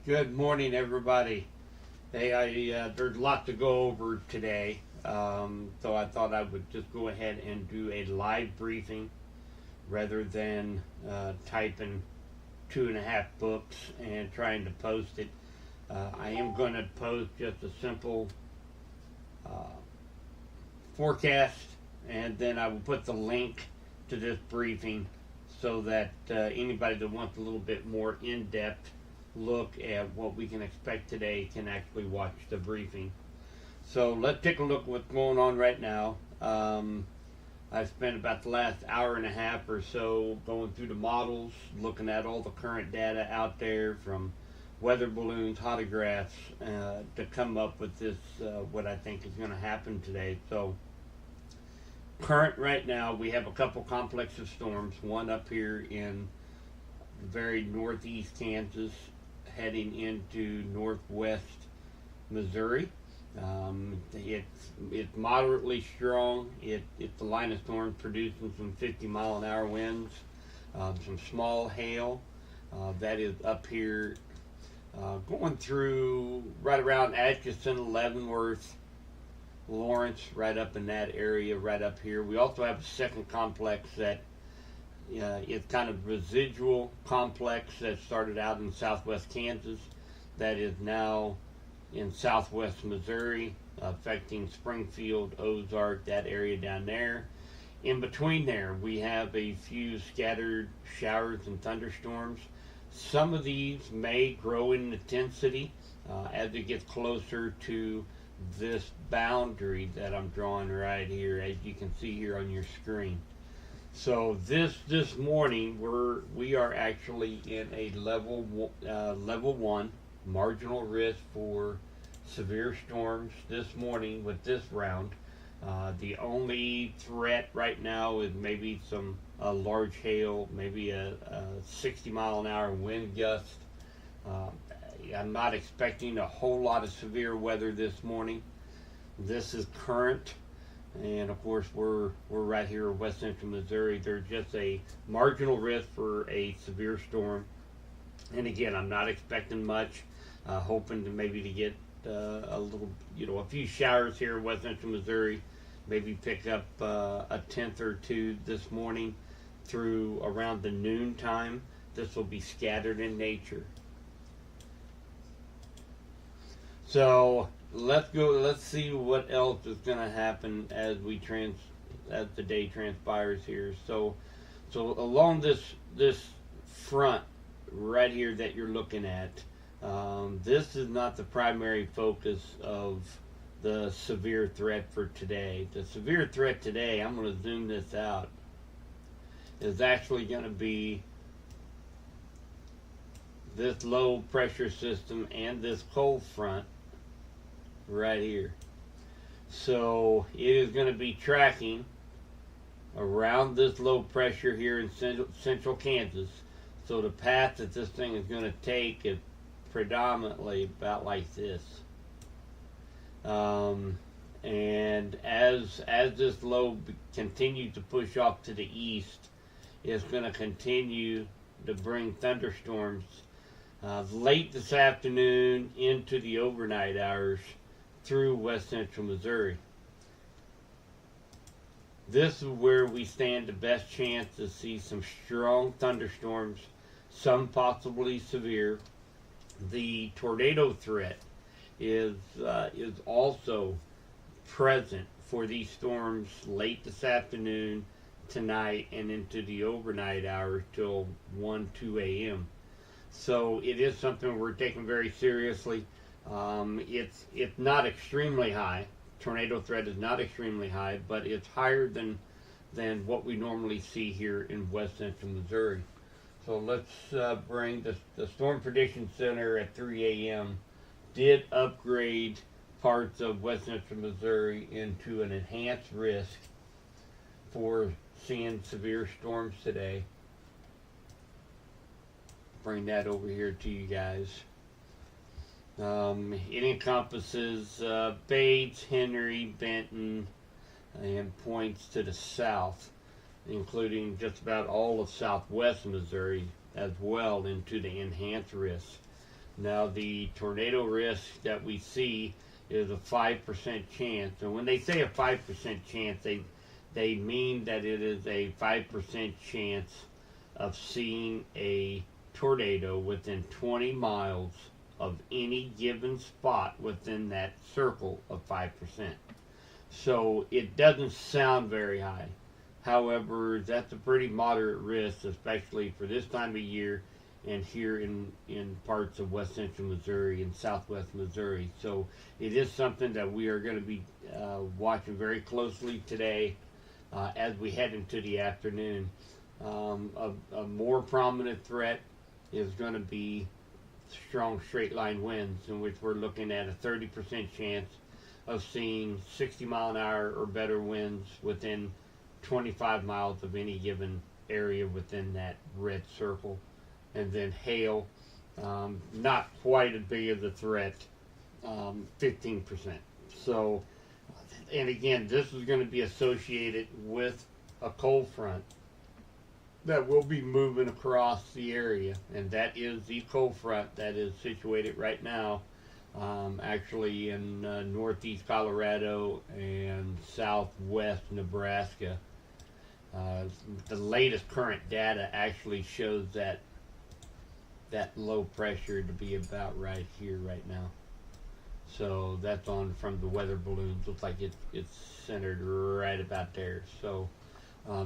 Good morning, everybody. Hey, there's a lot to go over today, so I thought I would just go ahead and do a live briefing rather than typing 2.5 books and trying to post it. I am going to post just a simple uh, forecast, and then I will put the link to this briefing so that anybody that wants a little bit more in-depth look at what we can expect today can actually watch the briefing. So let's take a look at what's going on right now. I've spent about the last hour and a half or so going through the models, looking at all the current data out there from weather balloons, hotographs, to come up with this, what I think is going to happen today. So current right now, we have a couple complex of storms, one up here in very northeast Kansas, heading into northwest Missouri. It's moderately strong. It's a line of storms producing some 50-mile-an-hour winds, some small hail. That is up here, going through right around Atchison, Leavenworth, Lawrence, right up in that area, right up here. We also have a second complex that it's kind of residual complex that started out in southwest Kansas that is now in southwest Missouri, affecting Springfield, Ozark, that area down there. In between there, we have a few scattered showers and thunderstorms. Some of these may grow in intensity as it gets closer to this boundary that I'm drawing right here, as you can see here on your screen. So this morning we are actually in a level 1 marginal risk for severe storms this morning with this round. The only threat right now is maybe some large hail, maybe a 60-mile-an-hour wind gust. I'm not expecting a whole lot of severe weather this morning. This is current. And of course, we're right here in west central Missouri. There's just a marginal risk for a severe storm. And again, I'm not expecting much. Hoping to maybe to get a little, a few showers here in west central Missouri. Maybe pick up a tenth or two this morning through around the noon time. This will be scattered in nature. So let's see what else is going to happen as the day transpires here. So along this front right here that you're looking at, this is not the primary focus of the severe threat for today. The severe threat today, I'm going to zoom this out, is actually going to be this low pressure system and this cold front right here. So it is going to be tracking around this low pressure here in central Kansas. So the path that this thing is going to take is predominantly about like this. And as this low continues to push off to the east, it's going to continue to bring thunderstorms late this afternoon into the overnight hours through west central Missouri. This is where we stand the best chance to see some strong thunderstorms, some possibly severe. The tornado threat is also present for these storms late this afternoon, tonight, and into the overnight hours till 1-2 a.m. So it is something we're taking very seriously. It's not extremely high. Tornado threat is not extremely high, but it's higher than what we normally see here in west central Missouri. So let's bring the Storm Prediction Center at 3 a.m. did upgrade parts of west central Missouri into an enhanced risk for seeing severe storms today. Bring that over here to you guys. It encompasses Bates, Henry, Benton, and points to the south, including just about all of southwest Missouri as well into the enhanced risk. Now, the tornado risk that we see is a 5% chance. And when they say a 5% chance, they mean that it is a 5% chance of seeing a tornado within 20 miles of any given spot within that circle of 5%. So it doesn't sound very high. However, that's a pretty moderate risk, especially for this time of year and here in parts of west central Missouri and southwest Missouri. So it is something that we are going to be watching very closely today as we head into the afternoon. A more prominent threat is going to be strong straight line winds, in which we're looking at a 30% chance of seeing 60 mile an hour or better winds within 25 miles of any given area within that red circle. And then hail, not quite as big of a threat, 15%. So, and again, this is going to be associated with a cold front that will be moving across the area, and that is the cold front that is situated right now, actually in northeast Colorado and southwest Nebraska. The latest current data actually shows that low pressure to be about right here right now. So that's on from the weather balloons. Looks like it's centered right about there. So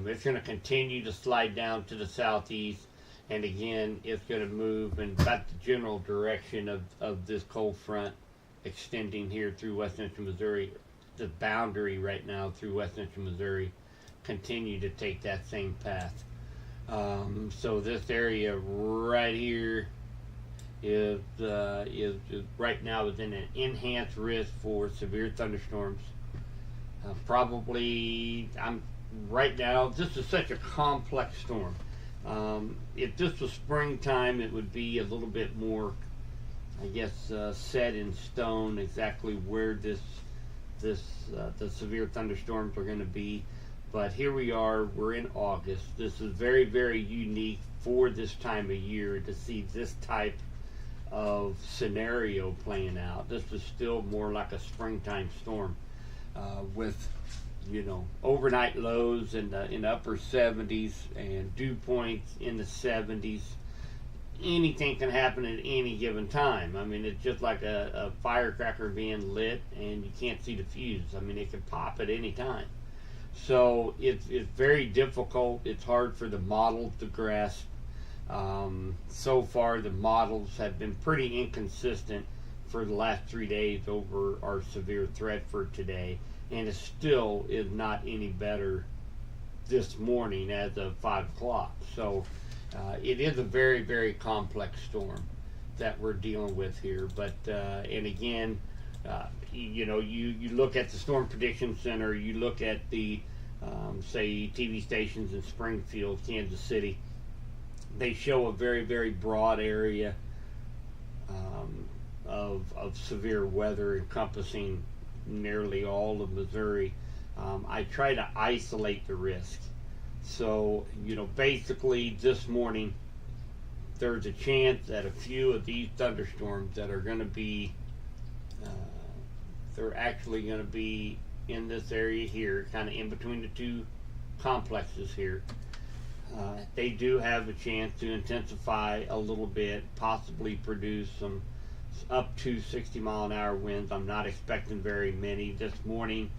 it's going to continue to slide down to the southeast, and again it's going to move in about the general direction of this cold front extending here through west central Missouri. The boundary right now through west central Missouri continue to take that same path. So this area right here is right now within an enhanced risk for severe thunderstorms. Probably, right now, this is such a complex storm. If this was springtime, it would be a little bit more, I guess, set in stone exactly where the severe thunderstorms are going to be. But here we are, we're in August. This is very, very unique for this time of year to see this type of scenario playing out. This is still more like a springtime storm with, overnight lows in the upper 70s and dew points in the 70s. Anything can happen at any given time. I mean, it's just like a firecracker being lit and you can't see the fuse. I mean, it can pop at any time. So it's very difficult. It's hard for the models to grasp. So far, the models have been pretty inconsistent for the last 3 days over our severe threat for today, and it still is not any better this morning as of 5 o'clock. So it is a very, very complex storm that we're dealing with here. But and again, you look at the Storm Prediction Center, you look at the say TV stations in Springfield, Kansas City. They show a very, very broad area of severe weather encompassing nearly all of Missouri. I try to isolate the risk. So, basically this morning there's a chance that a few of these thunderstorms that are going to be they're actually going to be in this area here, kind of in between the two complexes here. They do have a chance to intensify a little bit, possibly produce some up to 60 mile an hour winds. I'm not expecting very many this morning.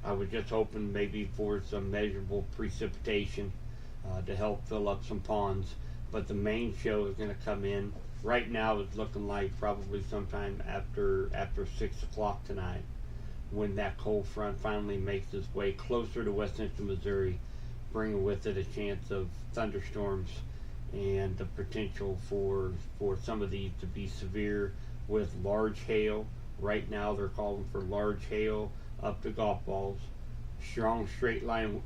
I was just hoping maybe for some measurable precipitation to help fill up some ponds, but the main show is going to come in. Right now it's looking like probably sometime after 6 o'clock tonight, when that cold front finally makes its way closer to west central Missouri, bringing with it a chance of thunderstorms and the potential for some of these to be severe with large hail. Right now they're calling for large hail up to golf balls, strong straight line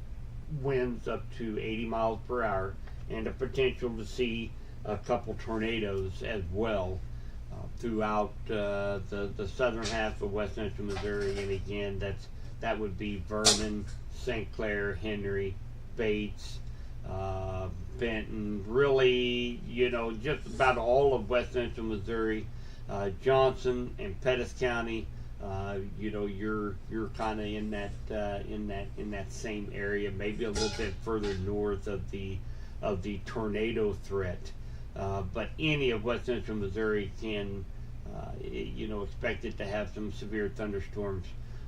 winds up to 80 miles per hour, and the potential to see a couple tornadoes as well throughout the southern half of west central Missouri. And again, that would be Vernon, St. Clair, Henry, Bates, Benton, really, just about all of west central Missouri. Johnson and Pettis County, you're kind of in that same area, maybe a little bit further north of the tornado threat. But any of west central Missouri can, expect it to have some severe thunderstorms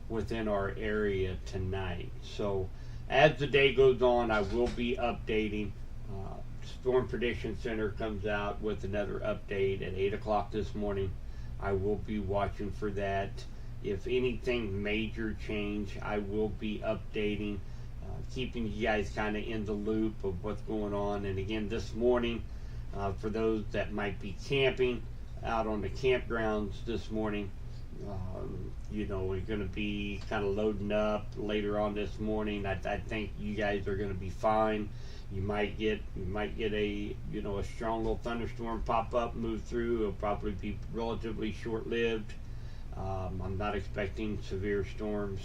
within our area tonight. So as the day goes on, I will be updating. Storm Prediction Center comes out with another update at 8 o'clock this morning. I will be watching for that. If anything major change, I will be updating, keeping you guys kind of in the loop of what's going on. And again, this morning, for those that might be camping out on the campgrounds this morning, we're going to be kind of loading up later on this morning. I think you guys are going to be fine. You might get a strong little thunderstorm pop up, move through. It'll probably be relatively short lived. I'm not expecting severe storms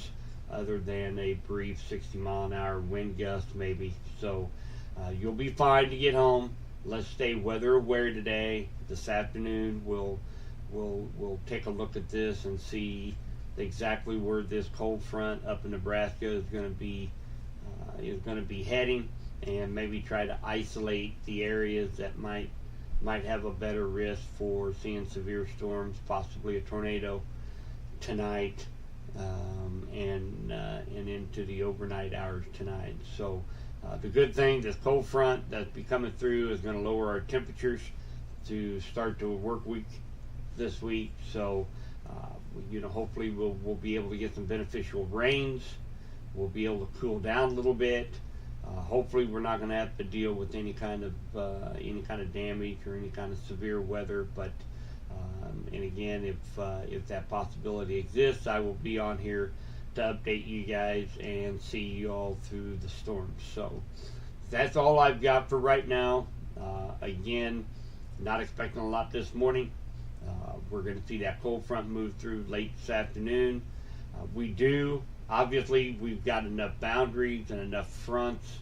other than a brief 60-mile-an-hour wind gust maybe. So you'll be fine to get home. Let's stay weather aware today. This afternoon we'll take a look at this and see exactly where this cold front up in Nebraska is going to be heading, and maybe try to isolate the areas that might have a better risk for seeing severe storms, possibly a tornado tonight, and into the overnight hours tonight. So the good thing, this cold front that's be coming through is going to lower our temperatures to start the work week this week. So hopefully we'll be able to get some beneficial rains. We'll be able to cool down a little bit. Hopefully we're not going to have to deal with any kind of damage or any kind of severe weather. But and again, if that possibility exists, I will be on here to update you guys and see you all through the storm. So that's all I've got for right now. Again, not expecting a lot this morning. We're going to see that cold front move through late this afternoon. Obviously, we've got enough boundaries and enough fronts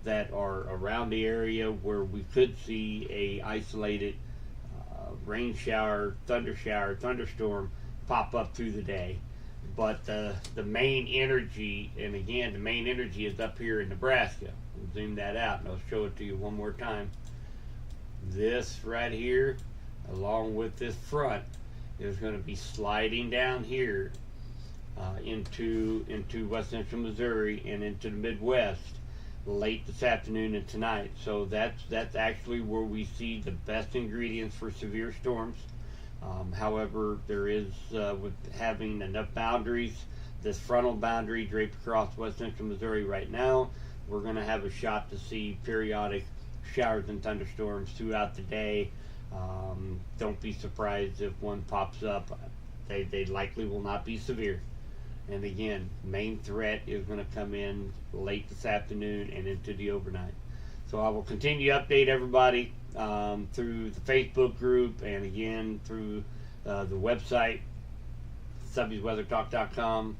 that are around the area where we could see a isolated rain shower, thunderstorm pop up through the day. But the main energy, and again, the main energy is up here in Nebraska. We'll zoom that out and I'll show it to you one more time. This right here, along with this front, is going to be sliding down here into west central Missouri and into the Midwest late this afternoon and tonight. So that's actually where we see the best ingredients for severe storms. However, there is, with having enough boundaries, this frontal boundary draped across west central Missouri right now, we're going to have a shot to see periodic showers and thunderstorms throughout the day. Don't be surprised if one pops up. They likely will not be severe. And again, main threat is going to come in late this afternoon and into the overnight. So I will continue to update everybody through the Facebook group, and again through the website, Subby'sWeatherTalk.com.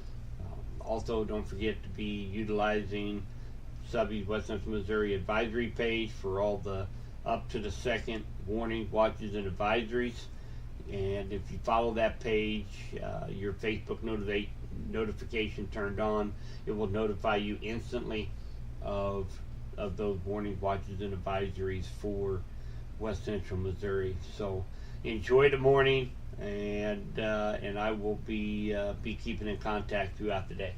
Also, don't forget to be utilizing Subby's West Central Missouri advisory page for all the up to the second warnings, watches, and advisories. And if you follow that page, your Facebook notification turned on, it will notify you instantly of those warnings, watches, and advisories for west central Missouri. So enjoy the morning, and I will be keeping in contact throughout the day.